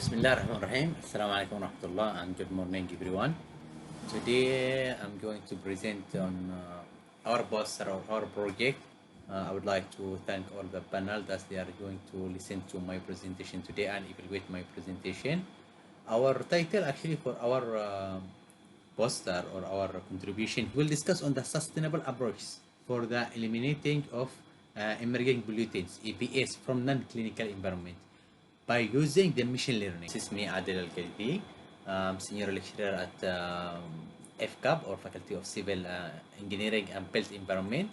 Bismillahirrahmanirrahim. Assalamu alaikum warahmatullah and good morning everyone. Today I'm going to present on our poster or our project. I would like to thank all the panel that they are going to listen to my presentation today and evaluate my presentation. Our title actually for our poster or our contribution will discuss on the sustainable approach for the eliminating of emerging pollutants EPS from non-clinical environment by using the machine learning. This is me, Adel Al Gheethi, senior lecturer at FCAB or Faculty of Civil Engineering and Built Environment,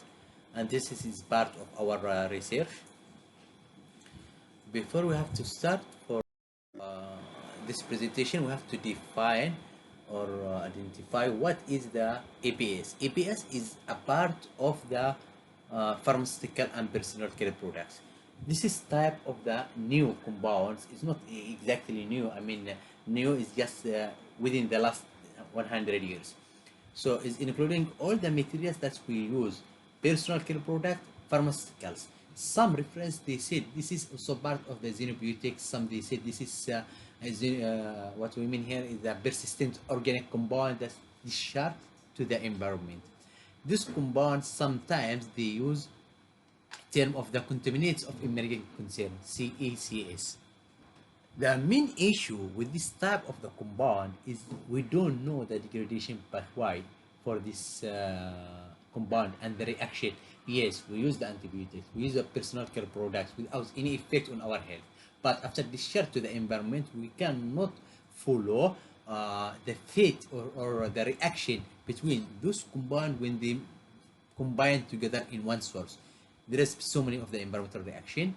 and this is part of our research. Before we have to start for this presentation, we have to define or identify what is the EPS. EPS is a part of the pharmaceutical and personal care products. This is type of the new compounds. It's not exactly new. I mean, new is just within the last 100 years. So it's including all the materials that we use, personal care product, pharmaceuticals. Some reference, they said this is also part of the xenobiotics. Some they said this is what we mean here is a persistent organic compound that's discharged to the environment. These compounds sometimes they use term of the contaminants of emerging concern, CACS. The main issue with this type of the compound is we don't know the degradation pathway for this compound and the reaction. Yes, we use the antibiotics, we use the personal care products without any effect on our health. But after discharge to the environment, we cannot follow the fate or the reaction between those compounds when they combine together in one source. There is so many of the environmental reaction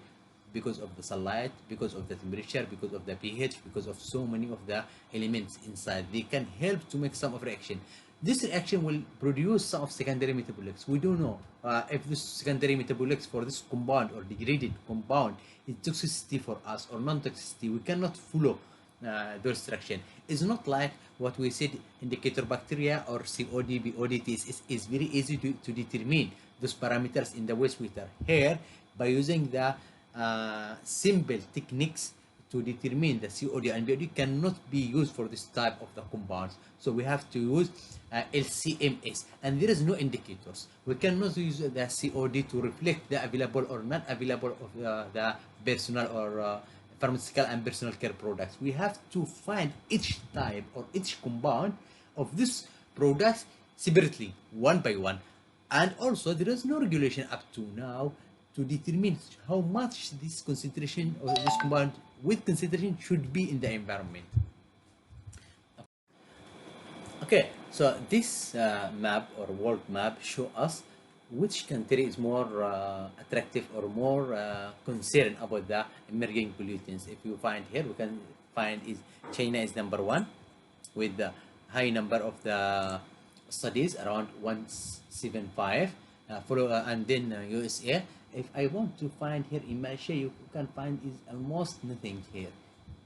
because of the sunlight, because of the temperature, because of the pH, because of so many of the elements inside. They can help to make some of reaction. This reaction will produce some of secondary metabolites. We don't know if this secondary metabolites for this compound or degraded compound is toxicity for us or non-toxicity. We cannot follow those reaction. It's not like what we said indicator bacteria or COD, BOD tests. It's very easy to determine those parameters in the wastewater. Here, by using the simple techniques to determine the COD and BOD cannot be used for this type of the compounds. So we have to use LCMS, and there is no indicators. We cannot use the COD to reflect the available or not available of the personal or pharmaceutical and personal care products. We have to find each type or each compound of this products separately, one by one. And also, there is no regulation up to now to determine how much this concentration or this compound with concentration should be in the environment. Okay, so this map or world map show us which country is more attractive or more concerned about the emerging pollutants. If you find here, we can find is China is number one with the high number of the studies around 175, and then USA. If I want to find here in Malaysia, you can find is almost nothing here.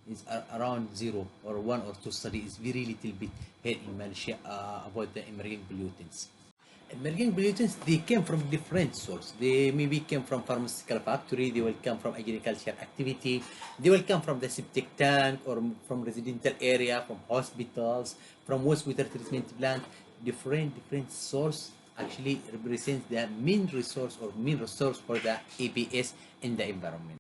It's around 0 or 1 or 2 studies. Very little bit here in Malaysia about the emerging pollutants. Emerging pollutants, they came from different sources. They maybe came from pharmaceutical factory, they will come from agriculture activity, they will come from the septic tank or from residential area, from hospitals, from wastewater treatment plant. Different source actually represents the main resource or main resource for the EPS in the environment.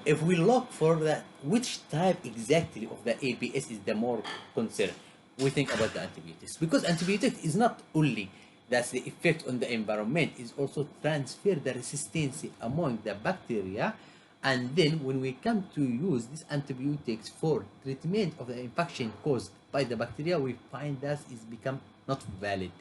If we look for the which type exactly of the APS is the more concern, we think about the antibiotics, because antibiotics is not only that's the effect on the environment, is also transfer the resistance among the bacteria, and then when we come to use these antibiotics for treatment of the infection caused by the bacteria, we find that is become not valid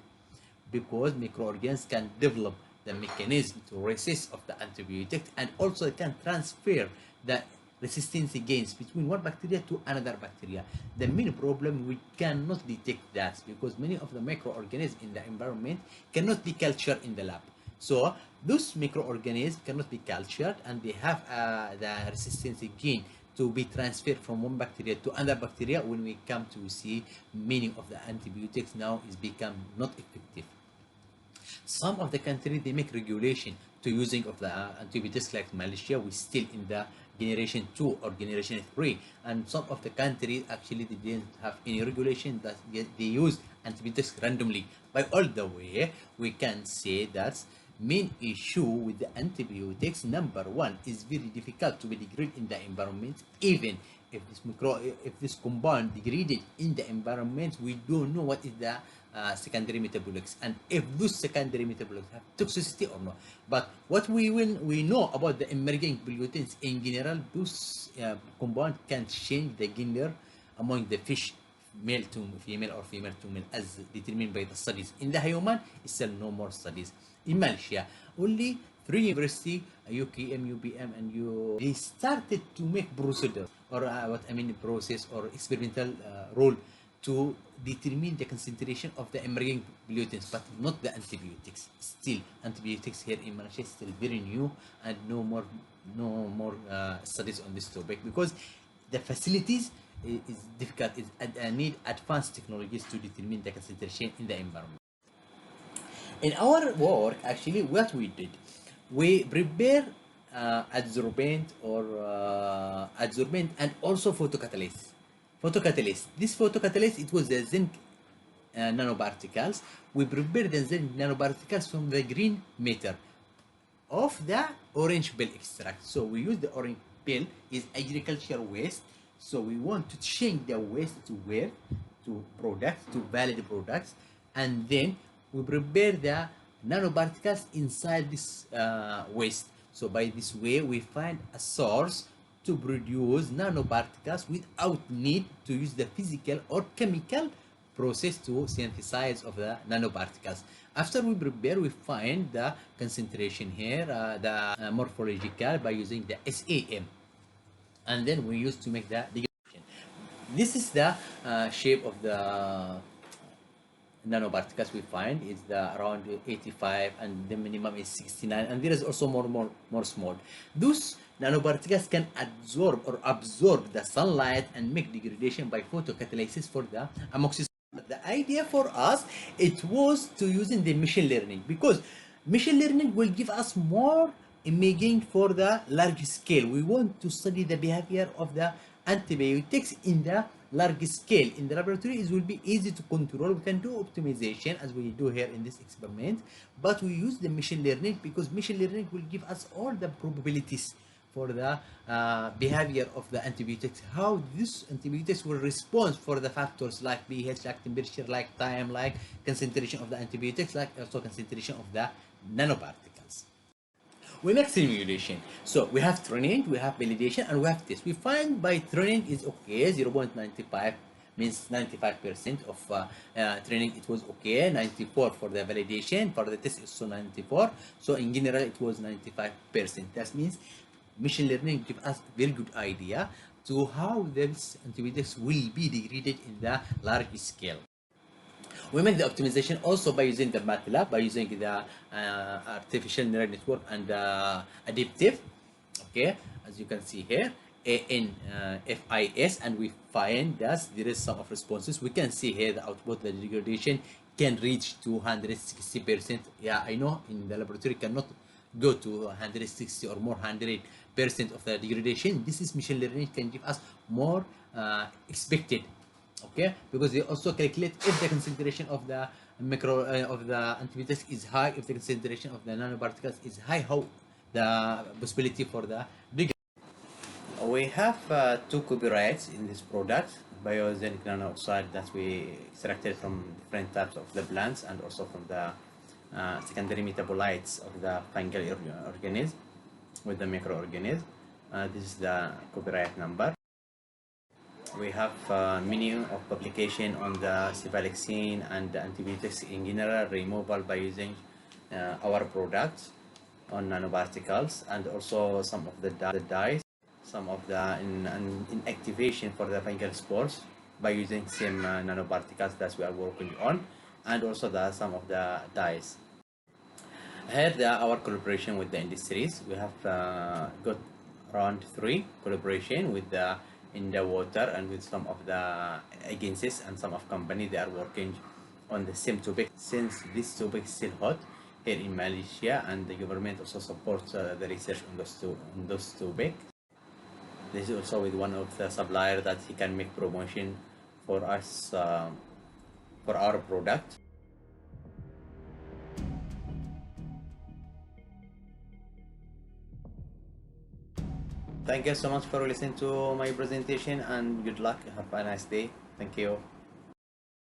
because microorganisms can develop the mechanism to resist of the antibiotic and also can transfer the resistance gains between one bacteria to another bacteria. The main problem, we cannot detect that because many of the microorganisms in the environment cannot be cultured in the lab. So those microorganisms cannot be cultured and they have the resistance gain to be transferred from one bacteria to another bacteria. When we come to see many of the antibiotics now is become not effective. Some of the countries they make regulation to using of the antibiotics, like Malaysia, we still in the generation 2 or generation 3, and some of the countries actually they didn't have any regulation that they use antibiotics randomly. By all the way, we can say that main issue with the antibiotics, number one, is very difficult to be degraded in the environment. Even if this compound degraded in the environment, we don't know what is the secondary metabolics, and if those secondary metabolics have toxicity or not. But what we know about the emerging pollutants in general, those compound can change the gender among the fish, male to female or female to male, as determined by the studies. In the human, it's still no more studies. In Malaysia, only 3 university, UKM, UBM, and they started to make procedure, or what I mean process or experimental role to determine the concentration of the emerging pollutants, but not the antibiotics. Still, antibiotics here in Malaysia is still very new, and no more studies on this topic, because the facilities is difficult. It need advanced technologies to determine the concentration in the environment. In our work, actually, what we did, we prepare adsorbent or adsorbent, and also photocatalyst. This photocatalyst, it was the zinc nanoparticles. We prepare the zinc nanoparticles from the green matter of the orange peel extract. So we use the orange peel is agricultural waste. So we want to change the waste to where? To products, to valid products. And then we prepare the nanoparticles inside this waste. So by this way, we find a source to produce nanoparticles without need to use the physical or chemical process to synthesize of the nanoparticles. After we prepare, we find the concentration here, the morphological, by using the SAM. And then we use to make the degradation. This is the shape of the nanoparticles we find. Is the around 85, and the minimum is 69, and there is also more small. Those nanoparticles can absorb the sunlight and make degradation by photocatalysis for the amoxicillin. The idea for us, it was to using the machine learning, because machine learning will give us more imaging for the large scale. We want to study the behavior of the antibiotics in the large scale. In the laboratory, it will be easy to control. We can do optimization as we do here in this experiment, but we use the machine learning because machine learning will give us all the probabilities for the behavior of the antibiotics, how these antibiotics will respond for the factors like pH, like temperature, like time, like concentration of the antibiotics, like also concentration of the nanoparticles. We make simulation. So we have training, we have validation, and we have test. We find by training is okay, 0.95 means 95% of training it was okay, 94 for the validation, for the test is so 94. So in general it was 95%. That means machine learning gives us very good idea to how these antibiotics will be degraded in the large scale. We make the optimization also by using the MATLAB, by using the artificial neural network and adaptive. Okay, as you can see here, ANFIS, and we find that there is some of responses. We can see here the output, the degradation can reach 260%. Yeah, I know in the laboratory cannot go to 160 or more 100% of the degradation. This is machine learning can give us more expected. Okay, because they also calculate if the concentration of the of the antibiotics is high, if the concentration of the nanoparticles is high, how the possibility for the bigger. We have 2 copyrights in this product, biogenic nanoxide, that we extracted from different types of the plants, and also from the secondary metabolites of the fungal organism with the microorganism. This is the copyright number. We have many of publication on the cephaloxime and the antibiotics in general removal by using our products on nanoparticles, and also some of the dyes, some of the inactivation for the fungal spores by using same nanoparticles that we are working on, and also some of the dyes. Here our collaboration with the industries. We have got around 3 collaboration with the in the water and with some of the agencies and some of companies. They are working on the same topic. Since this topic is still hot here in Malaysia, and the government also supports the research on those topics. This is also with one of the supplier that he can make promotion for us for our product. Thank you so much for listening to my presentation, and good luck. Have a nice day. Thank you.